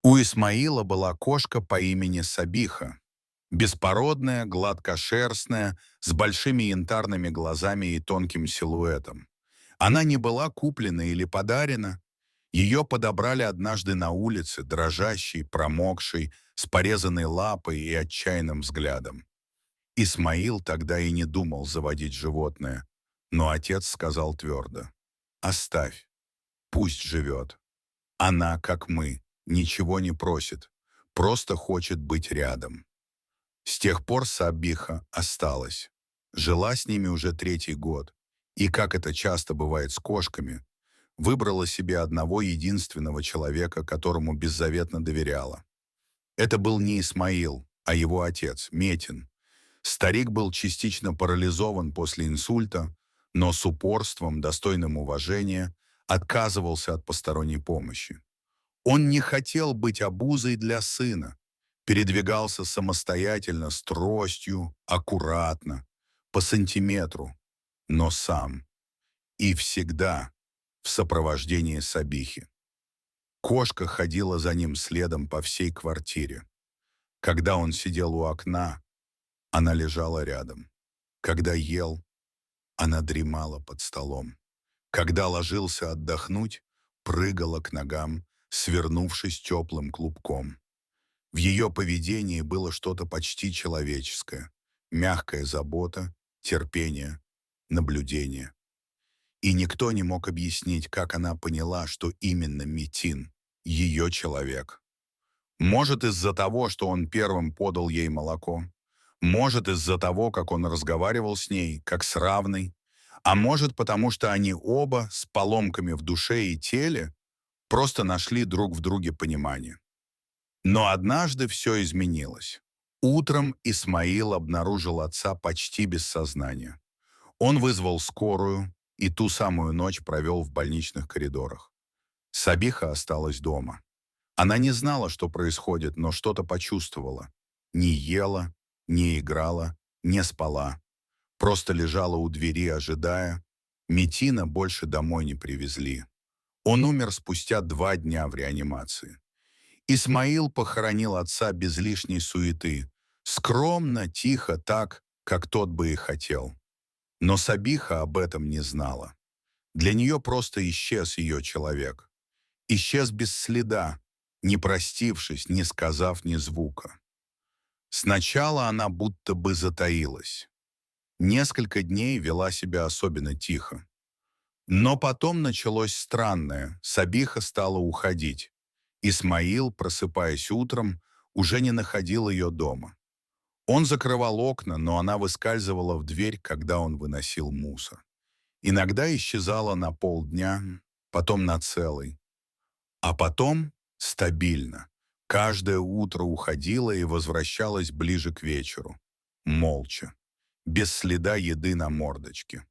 У Исмаила была кошка по имени Сабиха. Беспородная, гладкошерстная, с большими янтарными глазами и тонким силуэтом. Она не была куплена или подарена. Ее подобрали однажды на улице, дрожащей, промокшей, с порезанной лапой и отчаянным взглядом. Исмаил тогда и не думал заводить животное, но отец сказал твердо: «Оставь, пусть живет. Она, как мы, ничего не просит, просто хочет быть рядом». С тех пор Сабиха осталась. Жила с ними уже третий год. И, как это часто бывает с кошками, выбрала себе одного единственного человека, которому беззаветно доверяла. Это был не Исмаил, а его отец, Метин. Старик был частично парализован после инсульта, но с упорством, достойным уважения, отказывался от посторонней помощи. Он не хотел быть обузой для сына, передвигался самостоятельно, с тростью, аккуратно, по сантиметру, но сам. И всегда в сопровождении Сабихи. Кошка ходила за ним следом по всей квартире. Когда он сидел у окна, она лежала рядом. Когда ел, она дремала под столом. Когда ложился отдохнуть, прыгала к ногам, свернувшись теплым клубком. В ее поведении было что-то почти человеческое. Мягкая забота, терпение, наблюдение. И никто не мог объяснить, как она поняла, что именно Метин — ее человек. Может, из-за того, что он первым подал ей молоко. Может, из-за того, как он разговаривал с ней, как с равной. А может, потому что они оба, с поломками в душе и теле, просто нашли друг в друге понимание. Но однажды все изменилось. Утром Исмаил обнаружил отца почти без сознания. Он вызвал скорую и ту самую ночь провел в больничных коридорах. Сабиха осталась дома. Она не знала, что происходит, но что-то почувствовала. Не ела, не играла, не спала. Просто лежала у двери, ожидая. Метина больше домой не привезли. Он умер спустя 2 дня в реанимации. Исмаил похоронил отца без лишней суеты. Скромно, тихо, так, как тот бы и хотел. Но Сабиха об этом не знала. Для нее просто исчез ее человек. Исчез без следа, не простившись, не сказав ни звука. Сначала она будто бы затаилась. Несколько дней вела себя особенно тихо. Но потом началось странное. Сабиха стала уходить. Исмаил, просыпаясь утром, уже не находил ее дома. Он закрывал окна, но она выскальзывала в дверь, когда он выносил мусор. Иногда исчезала на полдня, потом на целый. А потом стабильно. Каждое утро уходила и возвращалась ближе к вечеру. Молча. Без следа еды на мордочке.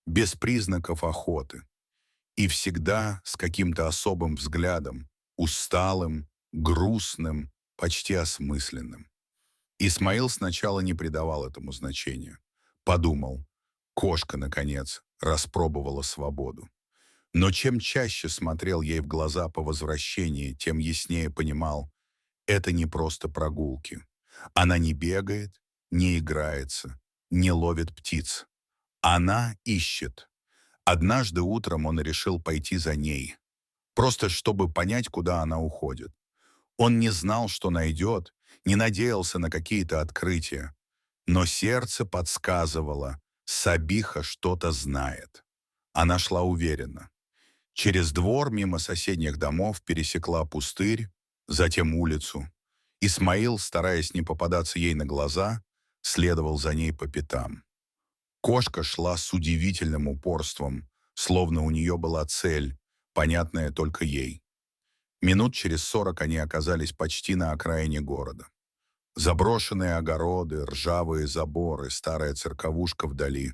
Без признаков охоты. И всегда с каким-то особым взглядом, усталым, грустным, почти осмысленным. Исмаил сначала не придавал этому значения. Подумал, кошка, наконец, распробовала свободу. Но чем чаще смотрел ей в глаза по возвращении, тем яснее понимал, это не просто прогулки. Она не бегает, не играется, не ловит птиц. Она ищет. Однажды утром он решил пойти за ней, просто чтобы понять, куда она уходит. Он не знал, что найдет, не надеялся на какие-то открытия. Но сердце подсказывало, Сабиха что-то знает. Она шла уверенно. Через двор мимо соседних домов пересекла пустырь, затем улицу. Исмаил, стараясь не попадаться ей на глаза, следовал за ней по пятам. Кошка шла с удивительным упорством, словно у нее была цель, понятная только ей. Минут через 40 они оказались почти на окраине города. Заброшенные огороды, ржавые заборы, старая церковушка вдали.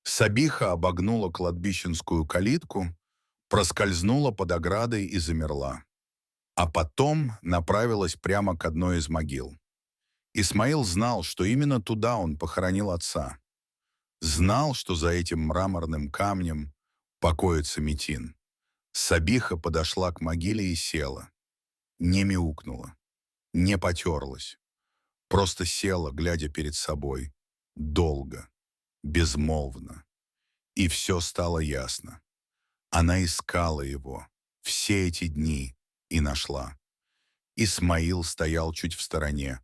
Сабиха обогнула кладбищенскую калитку, проскользнула под оградой и замерла. А потом направилась прямо к одной из могил. Исмаил знал, что именно туда он похоронил отца. Знал, что за этим мраморным камнем покоится Метин. Сабиха подошла к могиле и села. не мяукнула, не потерлась, просто села, глядя перед собой, долго, безмолвно. И все стало ясно. Она искала его все эти дни и нашла. Исмаил стоял чуть в стороне.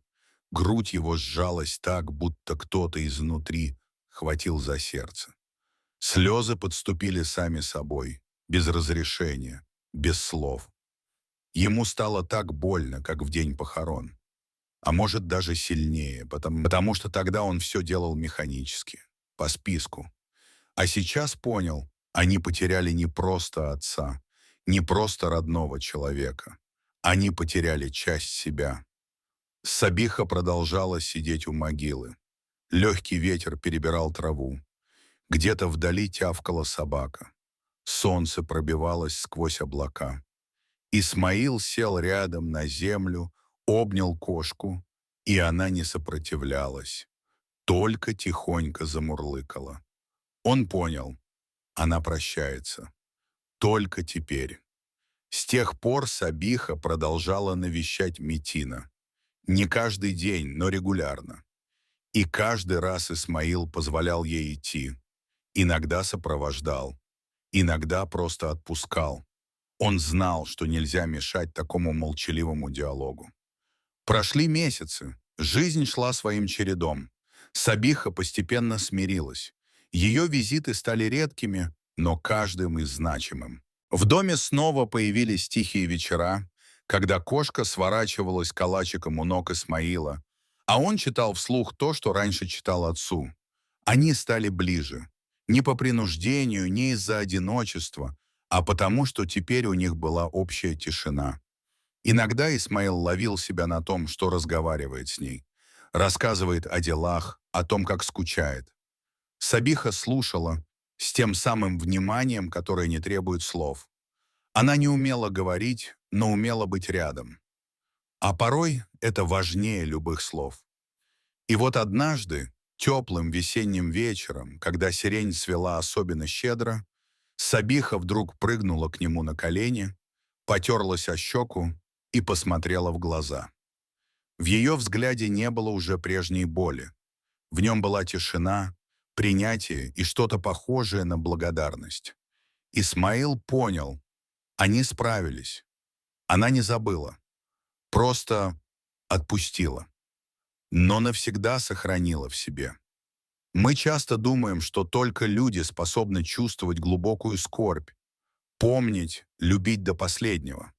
Грудь его сжалась так, будто кто-то изнутри хватил за сердце. Слезы подступили сами собой, без разрешения, без слов. Ему стало так больно, как в день похорон. А может, даже сильнее, потому что тогда он все делал механически, по списку. А сейчас понял, они потеряли не просто отца, не просто родного человека. Они потеряли часть себя. Сабиха продолжала сидеть у могилы. Легкий ветер перебирал траву. Где-то вдали тявкала собака. Солнце пробивалось сквозь облака. Исмаил сел рядом на землю, обнял кошку, и она не сопротивлялась, только тихонько замурлыкала. Он понял, она прощается. Только теперь. С тех пор Сабиха продолжала навещать Метина. Не каждый день, но регулярно. И каждый раз Исмаил позволял ей идти. Иногда сопровождал, иногда просто отпускал. Он знал, что нельзя мешать такому молчаливому диалогу. Прошли месяцы, жизнь шла своим чередом. Сабиха постепенно смирилась. Ее визиты стали редкими, но каждым из значимым. В доме снова появились тихие вечера, когда кошка сворачивалась калачиком у ног Исмаила, а он читал вслух то, что раньше читал отцу. Они стали ближе. Не по принуждению, не из-за одиночества, а потому, что теперь у них была общая тишина. Иногда Исмаил ловил себя на том, что разговаривает с ней. Рассказывает о делах, о том, как скучает. Сабиха слушала с тем самым вниманием, которое не требует слов. Она не умела говорить, но умела быть рядом. А порой это важнее любых слов. И вот однажды, теплым весенним вечером, когда сирень цвела особенно щедро, Сабиха вдруг прыгнула к нему на колени, потерлась о щеку и посмотрела в глаза. В ее взгляде не было уже прежней боли. В нем была тишина, принятие и что-то похожее на благодарность. Исмаил понял, они справились. Она не забыла, просто отпустила, но навсегда сохранила в себе. Мы часто думаем, что только люди способны чувствовать глубокую скорбь, помнить, любить до последнего.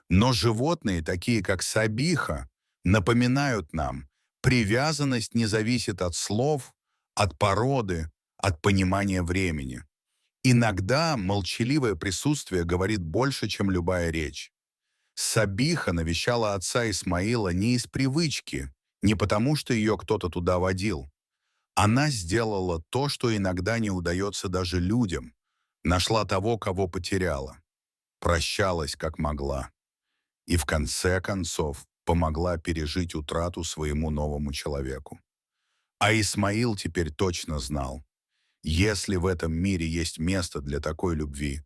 Но животные, такие как Сабиха, напоминают нам, привязанность не зависит от слов, от породы, от понимания времени. Иногда молчаливое присутствие говорит больше, чем любая речь. Сабиха навещала отца Исмаила не из привычки, не потому, что ее кто-то туда водил. Она сделала то, что иногда не удается даже людям. Нашла того, кого потеряла. Прощалась, как могла. И в конце концов помогла пережить утрату своему новому человеку. А Исмаил теперь точно знал, если в этом мире есть место для такой любви,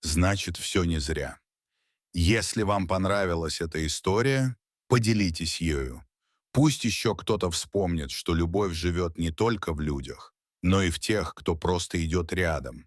значит, все не зря. Если вам понравилась эта история, поделитесь ею. Пусть еще кто-то вспомнит, что любовь живет не только в людях, но и в тех, кто просто идет рядом.